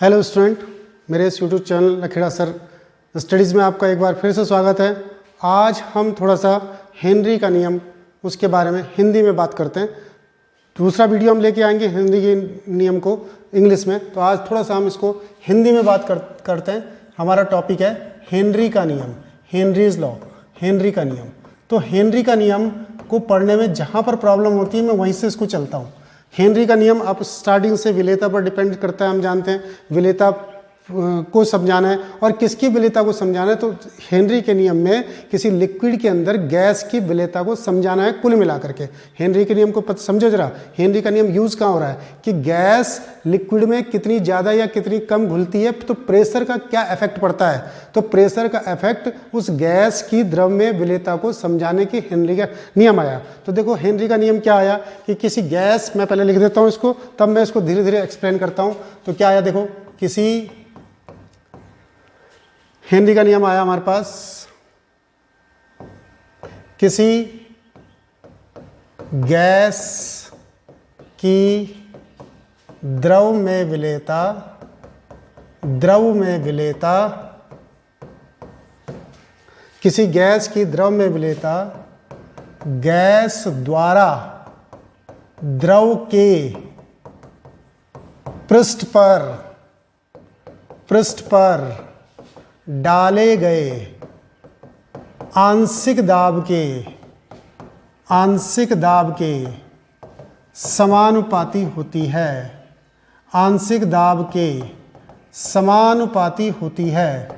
Hello student, मेरे इस YouTube channel Lakhera sir studies में आपका एक बार फिर से स्वागत है। आज हम थोड़ा सा हेनरी का नियम उसके बारे में हिंदी में बात करते हैं। दूसरा वीडियो हम लेके आएंगे हिंदी के नियम को इंग्लिश में, तो आज थोड़ा सा हम इसको हिंदी में बात करते हैं। हमारा टॉपिक है हेनरी का नियम, हेनरीज लॉ, हेनरी का नियम। तो हेनरी का नियम को पढ़ने में जहाँ पर प्रॉब्लम होती है मैं वहीं से इसको चलता हूँ। हेनरी का नियम आप स्टार्टिंग से विलेयता पर डिपेंड करता है। हम जानते हैं विलेयता को समझाना है और किसकी विलेयता को समझाना है, तो हेनरी के नियम में किसी लिक्विड के अंदर गैस की विलेयता को समझाना है कुल मिलाकर के। हेनरी के नियम को समझो जरा, हेनरी का नियम यूज कहाँ हो रहा है कि गैस लिक्विड में कितनी ज़्यादा या कितनी कम घुलती है तो प्रेशर का क्या इफेक्ट पड़ता है। तो प्रेशर का इफेक्ट उस गैस की द्रव में विलेयता को समझाने की हेनरी का नियम आया। तो देखो हेनरी का नियम क्या आया कि किसी गैस, मैं पहले लिख देता हूँ इसको, तब मैं इसको धीरे धीरे एक्सप्लेन करता हूँ। तो क्या आया, देखो किसी हेनरी का नियम आया हमारे पास, किसी गैस की द्रव में विलेयता, किसी गैस की द्रव में विलेयता गैस द्वारा द्रव के पृष्ठ पर डाले गए आंशिक दाब के समानुपाती होती है, आंशिक दाब के समानुपाती होती है।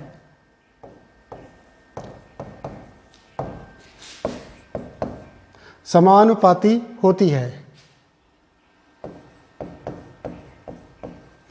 समानुपाती होती है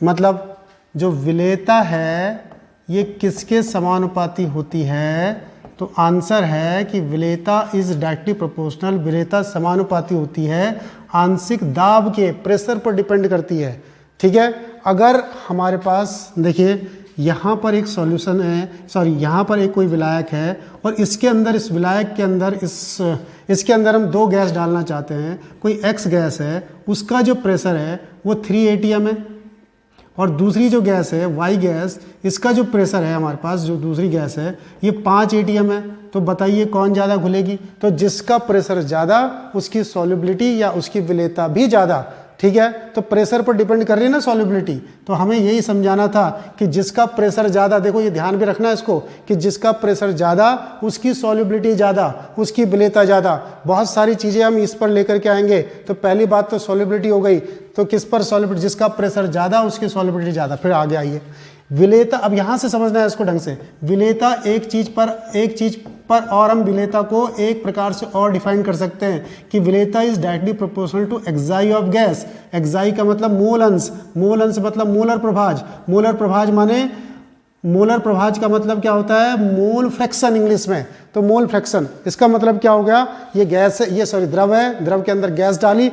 मतलब जो विलेयता है ये किसके समानुपाती होती है, तो आंसर है कि विलेयता इज डायरेक्टली प्रोपोर्शनल, विलेयता समानुपाती होती है, आंशिक दाब के प्रेशर पर डिपेंड करती है। ठीक है, अगर हमारे पास देखिए यहाँ पर एक सॉल्यूशन है, यहाँ पर एक कोई विलायक है और इसके अंदर, इस विलायक के अंदर, इसके अंदर हम दो गैस डालना चाहते हैं। कोई एक्स गैस है, उसका जो प्रेशर है वो 3 atm है और दूसरी जो गैस है वाई गैस, इसका जो प्रेशर है हमारे पास, जो दूसरी गैस है ये 5 atm है। तो बताइए कौन ज़्यादा घुलेगी, तो जिसका प्रेशर ज़्यादा उसकी सॉल्युबिलिटी या उसकी विलेयता भी ज़्यादा। ठीक है, तो प्रेशर पर डिपेंड कर रही है ना सॉल्युबिलिटी, तो हमें यही समझाना था कि जिसका प्रेशर ज़्यादा, देखो ये ध्यान भी रखना है इसको कि जिसका प्रेशर ज़्यादा उसकी सॉल्युबिलिटी ज़्यादा, उसकी विलेयता ज़्यादा। बहुत सारी चीज़ें हम इस पर लेकर के आएंगे। तो पहली बात तो सॉल्युबिलिटी हो गई, तो किस पर सॉल्युबिलिटी, जिसका प्रेशर ज़्यादा उसकी सॉल्युबिलिटी ज़्यादा। फिर आगे आइए विलेयता, अब यहाँ से समझना है इसको ढंग से। विलेयता एक चीज़ पर और हम विलेयता को एक प्रकार से और डिफाइन कर सकते हैं कि विलेयता is directly proportional to एक्साई of gas. एक्साई का मतलब मोल अंश, मोल अंश मतलब मोलर प्रभाज, मोलर प्रभाज माने, मोलर प्रभाज का मतलब क्या होता है, मोल फ्रैक्शन इंग्लिश में। तो मोल फ्रैक्शन, इसका मतलब क्या हो गया, ये गैस है, ये द्रव है, द्रव के अंदर गैस डाली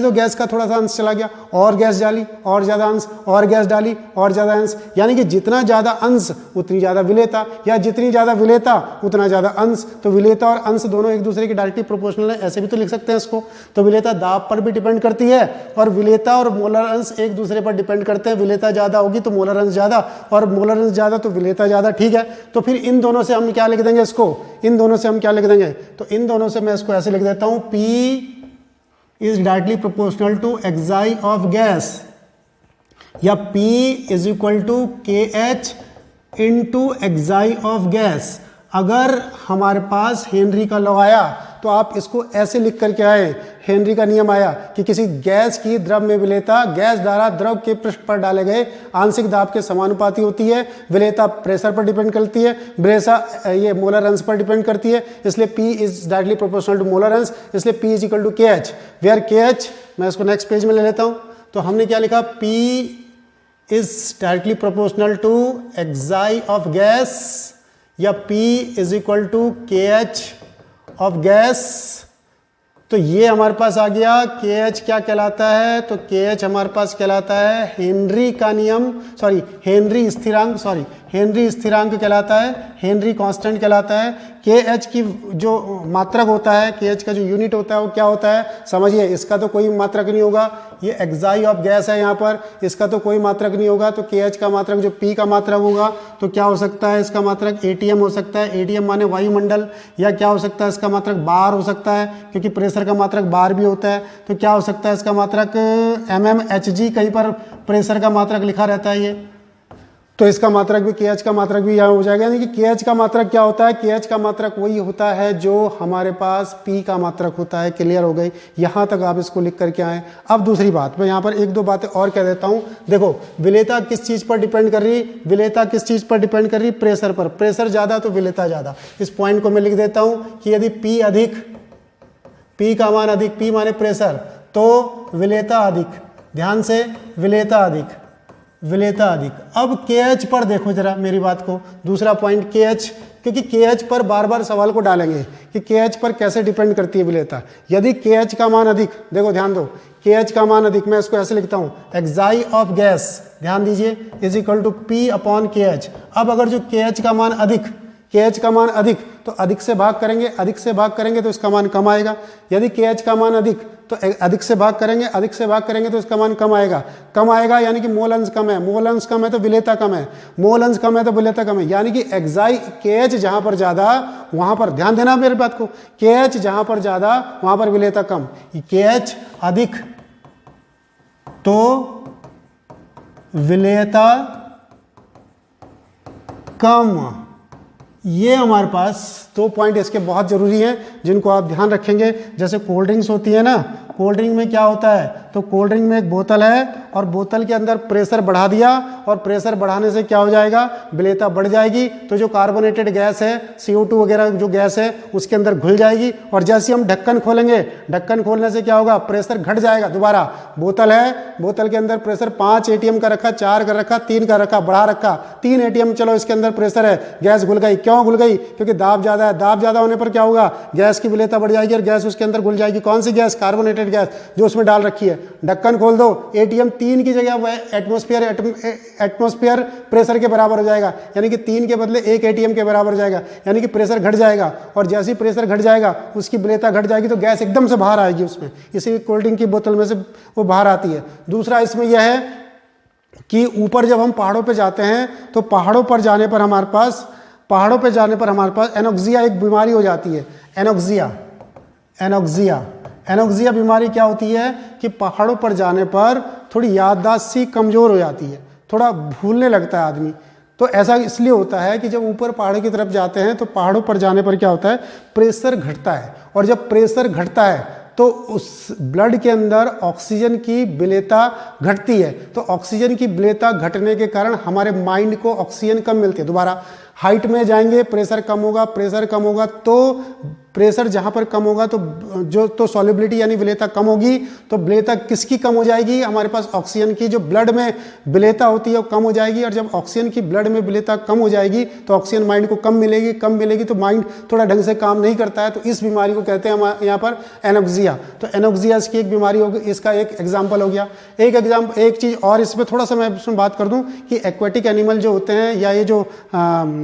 तो गैस का थोड़ा सा अंश चला गया, और गैस डाली और ज़्यादा अंश, और गैस डाली और ज़्यादा अंश, यानी कि जितना ज़्यादा अंश उतनी ज़्यादा विलेयता, या जितनी ज़्यादा विलेयता उतना ज़्यादा अंश। तो विलेयता और अंश दोनों एक दूसरे के डायरेक्टली प्रोपोर्शनल है, ऐसे भी तो लिख सकते हैं इसको। तो विलेयता दाब पर भी डिपेंड करती है और विलेयता और मोलर अंश एक दूसरे पर डिपेंड करते हैं। विलेयता ज़्यादा होगी तो मोलर अंश ज़्यादा, और मोलर अंश ज़्यादा तो विलेयता ज़्यादा। ठीक है, तो फिर इन दोनों से हम क्या लिख देंगे इसको, इन दोनों से हम क्या लिख देंगे, तो इन दोनों से मैं इसको ऐसे लिख देता हूं, P is directly proportional to एक्साई of gas, या P is equal to KH into xi of gas. अगर हमारे पास हेनरी का लॉ आया तो आप इसको ऐसे लिख करके आए, हेनरी का नियम आया कि किसी गैस की द्रव में विलेयता गैस द्वारा द्रव के पृष्ठ पर डाले गए आंशिक दाब के समानुपाती होती है। विलेयता प्रेशर पर डिपेंड करती है, विलेयता ये मोलर अंश पर डिपेंड करती है, इसलिए P is directly proportional to molar अंश, इसलिए P is equal to KH, where KH, मैं इसको नेक्स्ट पेज में ले लेता हूँ। तो हमने क्या लिखा, P is directly proportional to एक्साई of gas, या P is equal to KH of gas. तो ये हमारे पास आ गया, KH क्या कहलाता है, तो KH हमारे पास कहलाता है हेनरी का नियम, हेनरी स्थिरांक, हेनरी स्थिरांक कहलाता है, हेनरी कांस्टेंट कहलाता है। KH की जो मात्रक होता है, KH का जो यूनिट होता है वो क्या होता है, समझिए। इसका तो कोई मात्रक नहीं होगा, ये एक्साई ऑफ गैस है यहाँ पर, इसका तो कोई मात्रक नहीं होगा। तो KH का मात्रक जो P का मात्रक होगा तो क्या हो सकता है, इसका मात्रक ATM हो सकता है। ATM माने वायुमंडल, या क्या हो सकता है इसका मात्रक बार हो सकता है, क्योंकि प्रेशर का मात्रक बार भी होता है। तो क्या हो सकता है इसका मात्रक mmHg, कहीं पर प्रेशर का मात्रक लिखा रहता है ये, तो इसका मात्रक भी KH का मात्रक भी यहाँ हो जाएगा। यानी कि KH का मात्रक क्या होता है, KH का मात्रक वही होता है जो हमारे पास P का मात्रक होता है। क्लियर हो गई, यहाँ तक आप इसको लिख करके आए। अब दूसरी बात, मैं यहाँ पर एक दो बातें और कह देता हूँ। देखो विलेयता किस चीज़ पर डिपेंड कर रही, विलेयता किस चीज़ पर डिपेंड कर रही, प्रेशर पर। प्रेशर ज़्यादा तो विलेयता ज़्यादा। इस पॉइंट को मैं लिख देता हूँ कि यदि P अधिक, P का मान अधिक, P माने प्रेशर, तो विलेयता अधिक। ध्यान से, विलेयता अधिक, विलेयता अधिक। अब KH पर देखो जरा मेरी बात को, दूसरा पॉइंट KH, क्योंकि KH पर बार बार सवाल को डालेंगे कि KH पर कैसे डिपेंड करती है विलेयता। यदि KH का मान अधिक, देखो ध्यान दो, KH का मान अधिक, मैं इसको ऐसे लिखता हूं, एक्साई ऑफ गैस, ध्यान दीजिए, is equal to P upon KH। अब अगर जो KH का मान अधिक, KH का मान अधिक, तो अधिक से भाग करेंगे, अधिक से भाग करेंगे तो इसका मान कम आएगा। यदि KH का मान अधिक, तो अधिक से भाग करेंगे, अधिक से भाग करेंगे तो इसका मान कम आएगा। कम आएगा यानी कि मोल अंश कम है, मोल अंश कम है तो विलेयता कम है, मोल अंश कम है तो विलेयता कम है। यानी कि एक्साई KH जहां पर ज्यादा, वहां पर ध्यान देना मेरी बात को, KH जहां पर ज्यादा वहां पर विलेयता कम। KH अधिक तो विलेयता कम। ये हमारे पास 2 पॉइंट इसके बहुत ज़रूरी हैं जिनको आप ध्यान रखेंगे। जैसे कोल्ड ड्रिंक्स होती है ना, कोल्ड ड्रिंक में क्या होता है, तो कोल्ड ड्रिंक में एक बोतल है और बोतल के अंदर प्रेशर बढ़ा दिया, और प्रेशर बढ़ाने से क्या हो जाएगा, विलेयता बढ़ जाएगी। तो जो कार्बोनेटेड गैस है, CO2 वगैरह जो गैस है उसके अंदर घुल जाएगी। और जैसे हम ढक्कन खोलेंगे, ढक्कन खोलने से क्या होगा, प्रेशर घट जाएगा। दोबारा बोतल है, बोतल के अंदर प्रेशर 5 ATM का रखा, 4 का रखा, 3 का रखा, बढ़ा रखा, 3 ATM, चलो इसके अंदर प्रेशर है, गैस घुल गई। क्यों घुल गई, क्योंकि दाब ज्यादा है। दाब ज्यादा होने पर क्या होगा, गैस की विलेयता बढ़ जाएगी और गैस उसके अंदर घुल जाएगी। कौन सी गैस, कार्बोनेटेड गैस जो उसमें डाल रखी है। ढक्कन खोल दो, ATM 3 की जगह वह एटमॉस्फेयर प्रेशर के बराबर हो जाएगा, यानी कि 3 के बदले 1 ATM के बराबर हो जाएगा, यानी कि प्रेशर घट जाएगा। और जैसे ही प्रेशर घट जाएगा उसकी विलेयता घट जाएगी, तो गैस एकदम से बाहर आएगी उसमें, इसी कोल्ड ड्रिंक की बोतल में से वो बाहर आती है। दूसरा इसमें यह है कि ऊपर जब हम पहाड़ों पर जाते हैं तो पहाड़ों पर जाने पर हमारे पास एनोक्सिया एक बीमारी हो जाती है। एनोक्सिया बीमारी क्या होती है कि पहाड़ों पर जाने पर थोड़ी याददाश्त सी कमजोर हो जाती है, थोड़ा भूलने लगता है आदमी। तो ऐसा इसलिए होता है कि जब ऊपर पहाड़ों की तरफ जाते हैं तो पहाड़ों पर जाने पर क्या होता है, प्रेशर घटता है। और जब प्रेशर घटता है तो उस ब्लड के अंदर ऑक्सीजन की विलेयता घटती है। तो ऑक्सीजन की विलेयता घटने के कारण हमारे माइंड को ऑक्सीजन कम मिलती है। दोबारा हाइट में जाएंगे, प्रेशर कम होगा, प्रेशर कम होगा तो प्रेशर जहां पर कम होगा तो सॉल्युबिलिटी यानी विलेयता कम होगी। तो विलेयता किसकी कम हो जाएगी, हमारे पास ऑक्सीजन की जो ब्लड में विलेयता होती है वो कम हो जाएगी। और जब ऑक्सीजन की ब्लड में विलेयता कम हो जाएगी तो ऑक्सीजन माइंड को कम मिलेगी तो माइंड थोड़ा ढंग से काम नहीं करता है। तो इस बीमारी को कहते हैं हम यहाँ पर एनोक्सिया। तो एनोक्सिया इसकी एक बीमारी होगी, इसका एक एग्जाम्पल हो गया। एक चीज और इसमें थोड़ा सा मैं इसमें बात कर दूं कि एक्वेटिक एनिमल जो होते हैं, या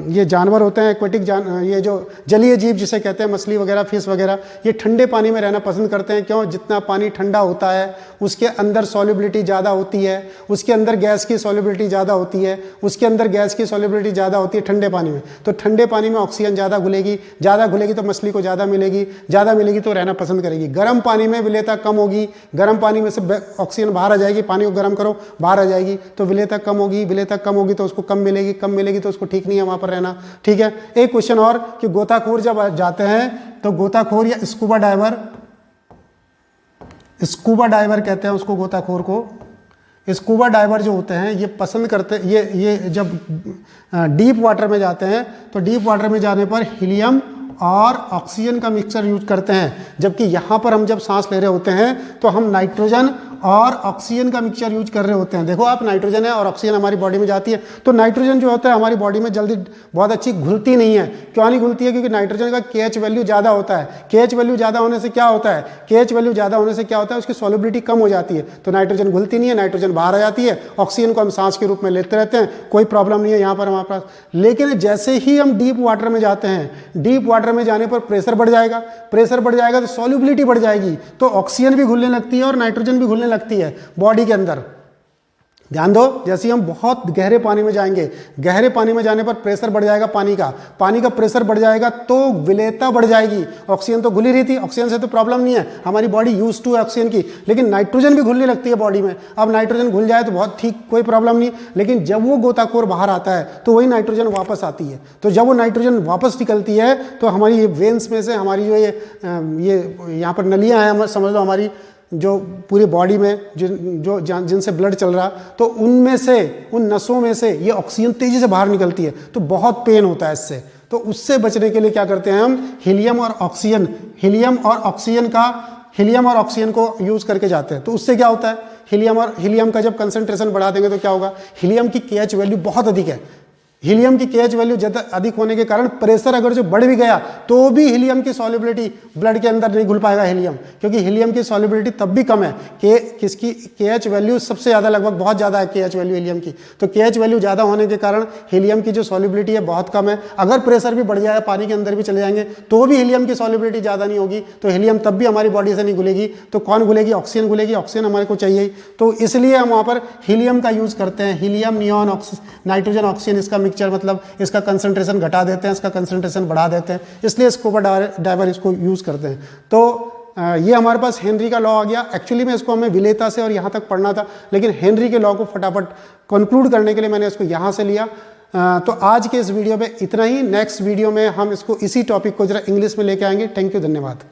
ये जानवर होते हैं एक्वेटिक ये जो जलीय जीव जिसे कहते हैं, मछली वगैरह, फिश वगैरह, ये ठंडे पानी में रहना पसंद करते हैं। क्यों, जितना पानी ठंडा होता है उसके अंदर सॉल्युबिलिटी ज़्यादा होती है, उसके अंदर गैस की सॉल्युबिलिटी ज़्यादा होती है, ठंडे पानी में। तो ठंडे पानी में ऑक्सीजन ज़्यादा घुलेगी तो मछली को ज़्यादा मिलेगी तो रहना पसंद करेगी। गर्म पानी में विलेयता कम होगी, गर्म पानी में से ऑक्सीजन बाहर आ जाएगी, पानी को गर्म करो बाहर आ जाएगी, तो विलेयता कम होगी तो उसको कम मिलेगी तो उसको ठीक नहीं है वहाँ पर रहना। ठीक है। एक क्वेश्चन और कि गोताखोर जब जाते हैं तो गोताखोर या स्कूबा डाइवर कहते हैं उसको, गोताखोर को। स्कूबा डाइवर जो होते हैं ये पसंद करते, ये जब डीप वाटर में जाते हैं तो डीप वाटर में जाने पर हीलियम और ऑक्सीजन का मिक्सचर यूज करते हैं। जबकि यहाँ पर हम जब सांस ले रहे होते हैं तो हम नाइट्रोजन और ऑक्सीजन का मिक्सचर यूज कर रहे होते हैं। देखो आप, नाइट्रोजन है और ऑक्सीजन हमारी बॉडी में जाती है, तो नाइट्रोजन जो होता है हमारी बॉडी में जल्दी बहुत अच्छी घुलती नहीं है। क्यों नहीं घुलती है? क्योंकि नाइट्रोजन का KH वैल्यू ज़्यादा होता है। KH वैल्यू ज़्यादा होने से क्या होता है? KH वैल्यू ज़्यादा होने से क्या होता है? उसकी सॉल्युबिलिटी कम हो जाती है, तो नाइट्रोजन घुलती नहीं है, नाइट्रोजन बाहर आ जाती है। ऑक्सीजन को हम सांस के रूप में लेते रहते हैं, कोई प्रॉब्लम नहीं है यहाँ पर हमारे पास। लेकिन जैसे ही हम डीप वाटर में जाते हैं, डीप वाटर में जाने पर प्रेशर बढ़ जाएगा, प्रेशर बढ़ जाएगा तो सॉल्युबिलिटी बढ़ जाएगी, तो ऑक्सीजन भी घुलने लगती है और नाइट्रोजन भी घुलने लगती है बॉडी के अंदर। ध्यान दो, जैसे हम बहुत गहरे पानी में जाएंगे, गहरे पानी में जाने पर प्रेशर बढ़ जाएगा, पानी का प्रेशर बढ़ जाएगा तो विलेयता बढ़ जाएगी। ऑक्सीजन तो घुली रही थी, ऑक्सीजन से तो प्रॉब्लम नहीं है, हमारी बॉडी यूज टू है ऑक्सीजन की, लेकिन नाइट्रोजन भी घुलने लगती है बॉडी में। अब नाइट्रोजन घुल जाए तो बहुत ठीक, कोई प्रॉब्लम नहीं, लेकिन जब वो गोताखोर बाहर आता है तो वही नाइट्रोजन वापस आती है। तो जब वो नाइट्रोजन वापस निकलती है तो हमारी ये वेन्स में से, हमारी जो ये यहाँ पर नलियाँ हैं, समझ लो हमारी जो पूरी बॉडी में जिनसे ब्लड चल रहा, तो उनमें से, उन नसों में से ये ऑक्सीजन तेजी से बाहर निकलती है, तो बहुत पेन होता है इससे। तो उससे बचने के लिए क्या करते हैं हम? हीलियम और ऑक्सीजन को यूज करके जाते हैं। तो उससे क्या होता है? हीलियम का जब कंसंट्रेशन बढ़ा देंगे तो क्या होगा? हीलियम की KH वैल्यू बहुत अधिक है। हीलियम की KH वैल्यू ज़्यादा अधिक होने के कारण प्रेशर अगर जो बढ़ भी गया तो भी हीलियम की सॉल्युबिलिटी ब्लड के अंदर नहीं घुल पाएगा हीलियम, क्योंकि हीलियम की सॉल्युबिलिटी तब भी कम है कि किसकी KH वैल्यू सबसे ज़्यादा, लगभग बहुत ज़्यादा है KH वैल्यू हीलियम की। तो KH वैल्यू ज़्यादा होने के कारण हीलियम की जो सॉल्युबिलिटी है बहुत कम है। अगर प्रेशर भी बढ़ जाए, पानी के अंदर भी चले जाएंगे तो भी हीलियम की सॉल्युबिलिटी ज़्यादा नहीं होगी, तो हीलियम तब भी हमारी बॉडी से नहीं घुलेगी। तो कौन घुलेगी? ऑक्सीजन घुलेगी, ऑक्सीजन हमारे को चाहिए ही। तो इसलिए हम वहाँ पर हीलियम का यूज़ करते हैं। हीलियम, नियॉन, नाइट्रोजन, ऑक्सीजन, इसका मिक्सचर, मतलब इसका कंसंट्रेशन घटा देते हैं, इसका कंसंट्रेशन बढ़ा देते हैं, इसलिए स्कूबा डाइवर इसको यूज़ करते हैं। तो ये हमारे पास हेनरी का लॉ आ गया। एक्चुअली में इसको हमें विलेयता से और यहाँ तक पढ़ना था, लेकिन हेनरी के लॉ को फटाफट कंक्लूड करने के लिए मैंने इसको यहाँ से लिया। तो आज के इस वीडियो में इतना ही। नेक्स्ट वीडियो में हम इसको, इसी टॉपिक को जरा इंग्लिश में लेके आएंगे। थैंक यू, धन्यवाद।